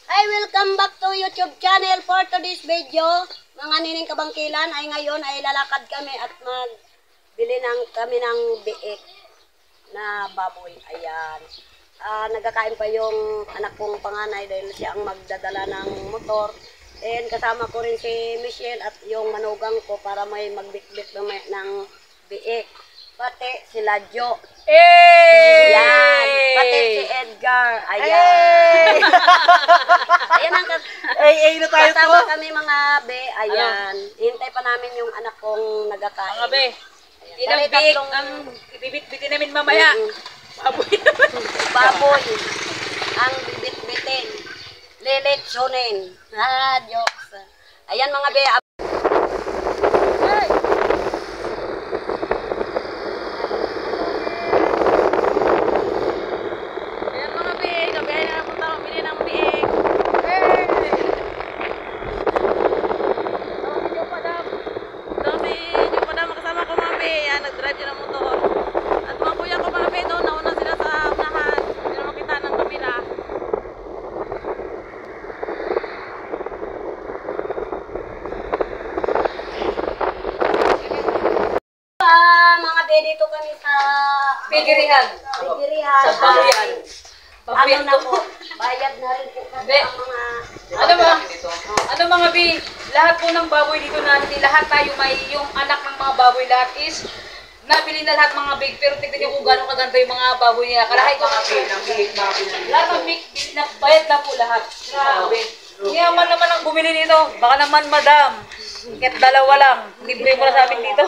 Hi, welcome back to YouTube channel for today's video. Mga nining kabangkilan ay ngayon ay lalakad kami at magbili kami ng biik na baboy. Ayan. Nagkakain pa yung anak kong panganay dahil siya ang magdadala ng motor. And kasama ko rin si Michelle at yung manugang ko para may magbitbit ng biik. Pati sila Jo. Ayan. Pati si Edgar. Ayan. Ayan ang na tayo kasama kami mga be. Ayan. Hintay pa namin yung anak kong nagkakain. Mga be, ilang biik ang ibibit-bitin namin mamaya. Baboy naman. Baboy. Ang bibit-bitin. Lilitsunin. Jokes. Ayan mga be. Nag-drive siya ng motor. At mga kuya ko mga pedo, nauna sila sa unahan. Hindi na makita ng kamera. Mga be, dito kami sa Pigirihan. Pigirihan. Sa bayan. Ano na po, bayad na rin po kasi Be, ang mga... Ano mga bi, lahat po ng baboy dito natin, lahat tayo may, yung anak ng mga baboy lahat is, nabili na lahat mga big, pero tignan nyo kung gano'ng kaganda yung mga baboy niya. Kalahay ko lahat ng big, bayad na po lahat. Grabe. Yaman naman ang bumili nito. Baka naman madam, kahit dalawa lang, libre mo na sa amin dito.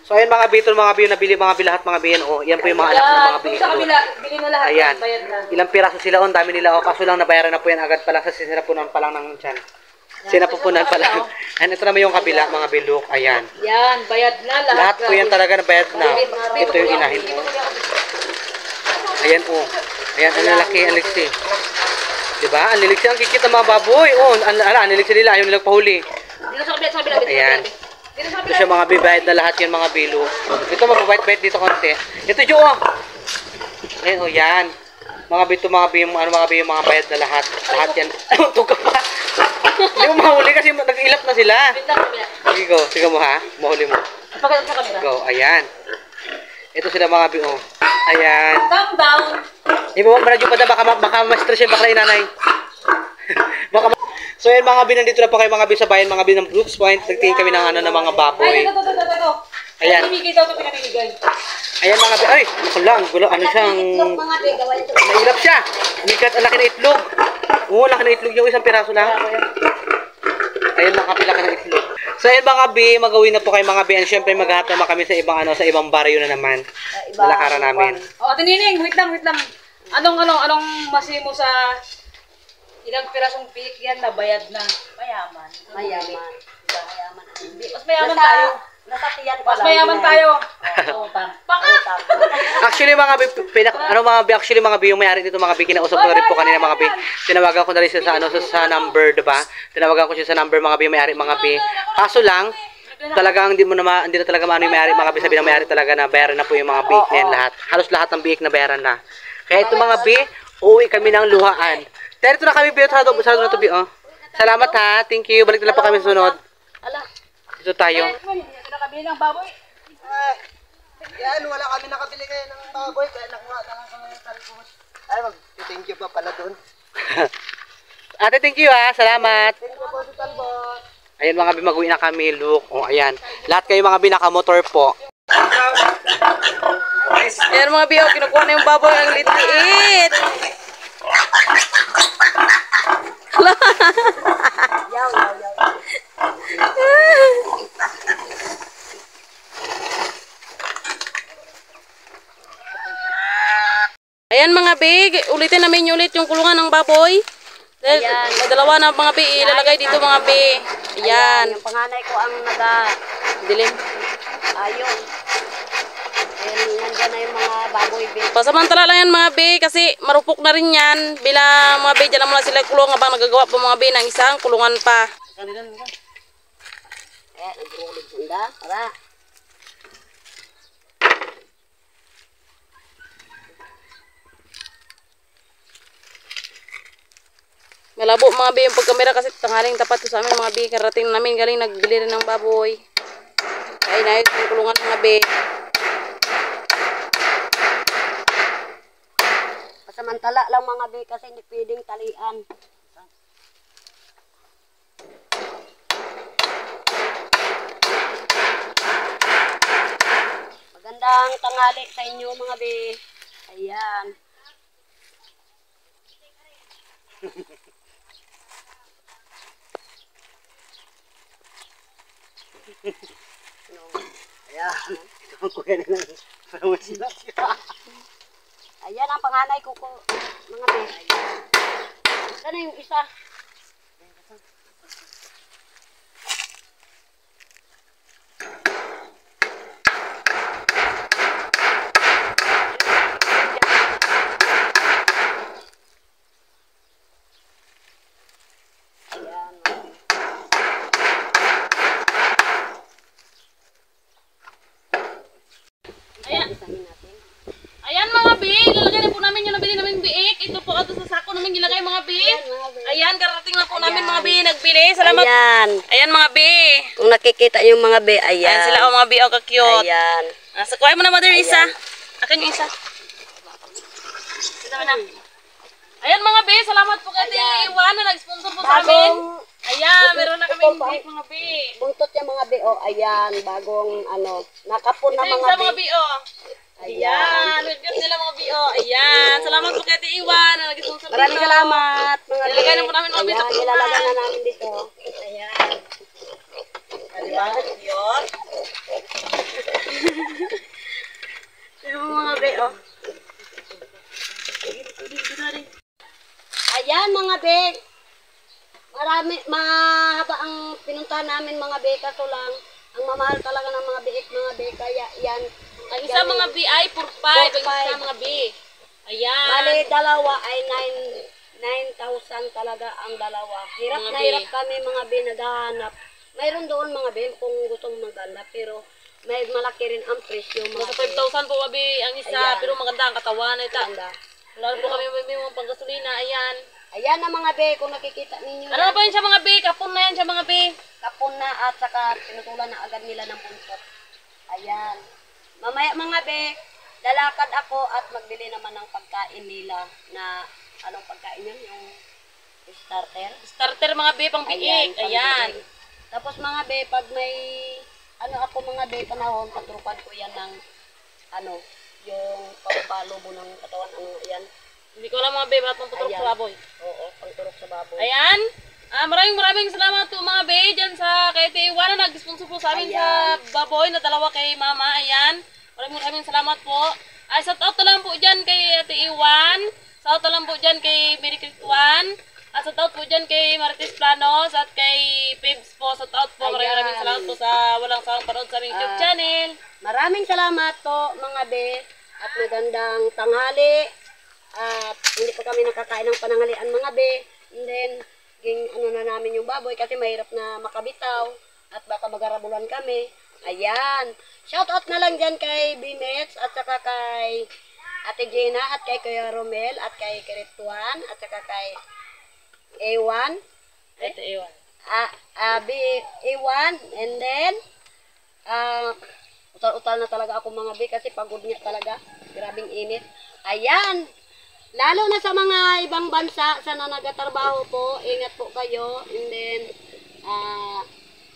So ayan mga bito, mga biyo, nabili mga bilahat mga biyan. O, yan po yung mga anak ng mga biyo. Sa kabila, bili na lahat. Ayan. Bayad na. Ilang piraso sila on, dami nila. O, kaso lang nabayaran na po yan agad pa lang sa sinapunan pa lang ng tiyan. Sinapupunan pa lang. And ito naman yung kabila, mga bilok. Ayan. Yan, bayad na lahat. Lahat po yan talaga na bayad na. Ito yung inahin po. Ayan po. Ayan, ang lalaki, ang liksi. Diba? Ang liksi, ang kikita mga baboy. O, ang liksi nila, ayaw nilang pahuli. Dito sa kabila, Ayan. Ito siya mga bibayad na lahat yan mga bilo. Ito mababait-bait dito konti. Ito Jo. Ayan o yan. Mga bito mga biyo, mga biyo, mga bayad na lahat. Lahat yan. Tuga pa. Hindi mo mahuli kasi nag-ilap na sila. Sige go. Sige mo ha. Mahuli mo. Go. Ayan. Ito sila mga biyo. Ayan. Calm down. Iba mo radyo pa na baka ma-stress yung bakla yung nanay. Baka so yan mga bin, nandito na po kayo mga bin sa bayan, mga bin ng Brooks Point. Nagtingin kami ng ano ng mga baboy. Ayan. Ayan mga bin. Ay, ako lang. Gulo, ano siyang... Nailap siya. Umikat, ang laki na itlog. Oo, laki na itlog yung isang piraso lang. Ayan mga kapilaki ng itlog. So ayan mga bin, magawin na po kayo mga bin. Siyempre maghahat naman kami sa ibang ano, sa ibang baryo na naman. Lalakaran namin. O, Ate Nining, wait lang. Anong masimo sa... Ilang pirasong piik yan na bayad na. Mayaman. Mas mayaman tayo. Nasatiyan pa Mas lang. mayaman tayo. Actually mga actually mga bi, yung may-ari dito mga bi, kinausap ko na rin po kanina mga bi. Tinawagan ko na rin siya sa ano sa number, 'di ba? Tinawagan ko siya sa number mga bi, may-ari mga bi. Kaso lang talagang hindi na talaga maano yung may-ari mga bi, sabi ng may-ari talaga na bayaran na po yung mga biik niyan lahat. Halos lahat ng biik na bayaran na. Kaya ito mga bi, uwi kami ng luhaan. Dito na kami bi, sa na to bi, oh. Salamat ha. Thank you. Balik na lang po kami sunod. Dito tayo. Nakabili ng baboy. Yan, wala kami nakabili kayo ng baboy, kaya nakuha na lang kami ng talbos. Ay, mag-thank you pa pala dun. Ate, thank you ha. Salamat. Thank you po sa talbos. Ayan mga bi, mag-uwi na kami. Look. O, ayan. Lahat kayo mga bi, naka-motor po. Ayan mga biyo, kinukuha na yung baboy ang liit. Ayan mga big, ulitin namin ulit yung kulungan ng baboy. Dahil dalawa na mga bi, ilalagay dito mga bi. Ayan. Yung panganay ko ang Dilim. ayun. Ayan, nandyan na yung mga baboy bin. Pasamantala lang yan mga bi, kasi marupok na rin yan. Bila mga bi, dyan lang muna sila kulong habang nagagawa pa mga bi ng isang kulungan pa. Nag-rolling sunda. Tara. Malabo mga be yung pagkamera kasi tanghaling tapat to sa amin mga be. Karating namin galing nagbili rin ng baboy. Ay nayos ng kulungan mga be. Pasamantala lang mga be kasi hindi pwedeng talian. Magandang tanghali sa inyo mga be. Ayan. Ayan. Ito ko yan lang. Parang sila. Ayan ang panganay ko mga be. Sana yung isa. Ayan. Ayan. Isahin natin. Ayan mga be, ilalagay na po namin yung nabili namin biik. Ito po ato sa sako namin gilagay mga be. Mga be. Ayan, karating na po namin mga be nagbili. Salamat. Ayan. Ayan mga be. Kung nakikita yung mga be, ayan. Ayan sila mga be, oh ka-cute. Ayan. Nasa kuhay mo na mother isa. Akin yung isa. Ito na. Ayan mga be, salamat po kay Ayan. Iwan na nag-sponsor po sa amin. Bagong Ayan, meron na kaming biik mga be. buntot yung mga be, oh, ayan. Bagong, nakapon Ito na yung mga isa be. mga be, oh. Ayan, cute nila mga be, oh. Ayan, salamat po kay Iwan na nag-sponsor dito. Maraming salamat, mga be. Ilalagay na po namin mga be sa Ayan, kulungan. ilalagay na namin dito. Ayan. Diba? Cute. Ito mga be, oh. Ayan mga be. Mahaba ang pinuntahan namin mga be, kaso lang, ang mamahal talaga ng mga biik mga be, kaya yan. Ang isa mga B ay 4-5. Ang isa mga B. Ayan. Bale, dalawa ay 9,000 talaga ang dalawa. Hirap Mga na be. hirap kami mga be, naghahanap. Mayroon doon mga be, kung gusto mong maghanap, pero may malaki rin ang presyo mga Nasa be. 5,000 po mga B ang isa. Ayan. Pero maganda ang katawan. Ito. Ganda. Wala po kami may mga panggasolina. Ayan. Ayan na mga be, kung nakikita ninyo. Ano na pa yun siya mga B? Kapon na yan siya mga B. Kapon na at saka pinutulan na agad nila ng buntot. Ayan. Mamaya mga be, lalakad ako at magbili naman ng pagkain nila na, anong pagkain yun? Yung starter. Starter mga B pang biik. Ayan. pang-biik. Tapos mga be, pag may, ako mga be, panahon, patrupan ko yan ng, yung pampalobo ng katawan, yan. Hindi ko alam mga B. Ba't mong tuturok Ayan. sa baboy? Oo, pangturok sa baboy. Ayan. Maraming salamat po mga be dyan sa kay Iwan na nag-sponsor po sa amin Ayan. sa baboy na dalawa kay mama. Ayan. Maraming salamat po. Ay, shout out na lang po dyan kay Ate Iwan. Shout out na lang po dyan kay Berikrit Juan. At shout out po dyan kay Marites Planos at kay Pibs po. Shout out po. Maraming salamat po sa walang sawang panood sa aming YouTube channel. Maraming salamat po mga be at magandang tanghali at hindi pa kami nakakain ng pananghalian mga be, and then na namin yung baboy kasi mahirap na makabitaw at baka magarabulan kami. Ayan, shout out na lang dyan kay Bimets at saka kay Ate Gina at kay Kuya Romel at kay Kirituan at saka kay A1 Ate Iwan. A1 and then utal-utal na talaga ako mga be kasi pagod niya talaga. Grabing init. Ayan. Lalo na sa mga ibang bansa sa nagatrabaho po, ingat po kayo. And then,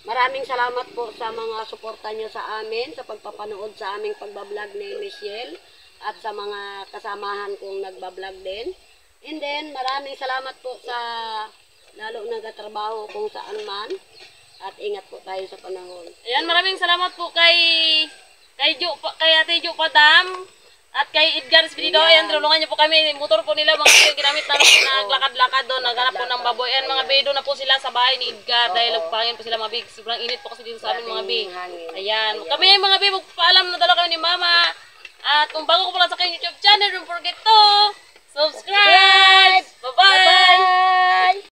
maraming salamat po sa mga suporta nyo sa amin, sa pagpapanood sa aming pagbablog ni Michelle at sa mga kasamahan kong nagbablog din. And then, maraming salamat po sa lalo nagatrabaho kung saan man. At ingat po tayo sa panahon. Ayan, maraming salamat po kay Ate Jo Padam at kay Edgar Espirido. Ayan, tulungan niyo po kami. Motor po nila, mga yung ginamit namin naglakad-lakad doon, naghanap po ng baboy. Ayan, mga bedo na po sila sa bahay ni Edgar dahil nagpangin po sila mga big. Sobrang init po kasi dito sa amin mga big. Ayan, kami mga big, magpaalam na dala kayo ni Mama. At kung bago ko pala sa kanyang YouTube channel, don't forget to subscribe! Bye-bye!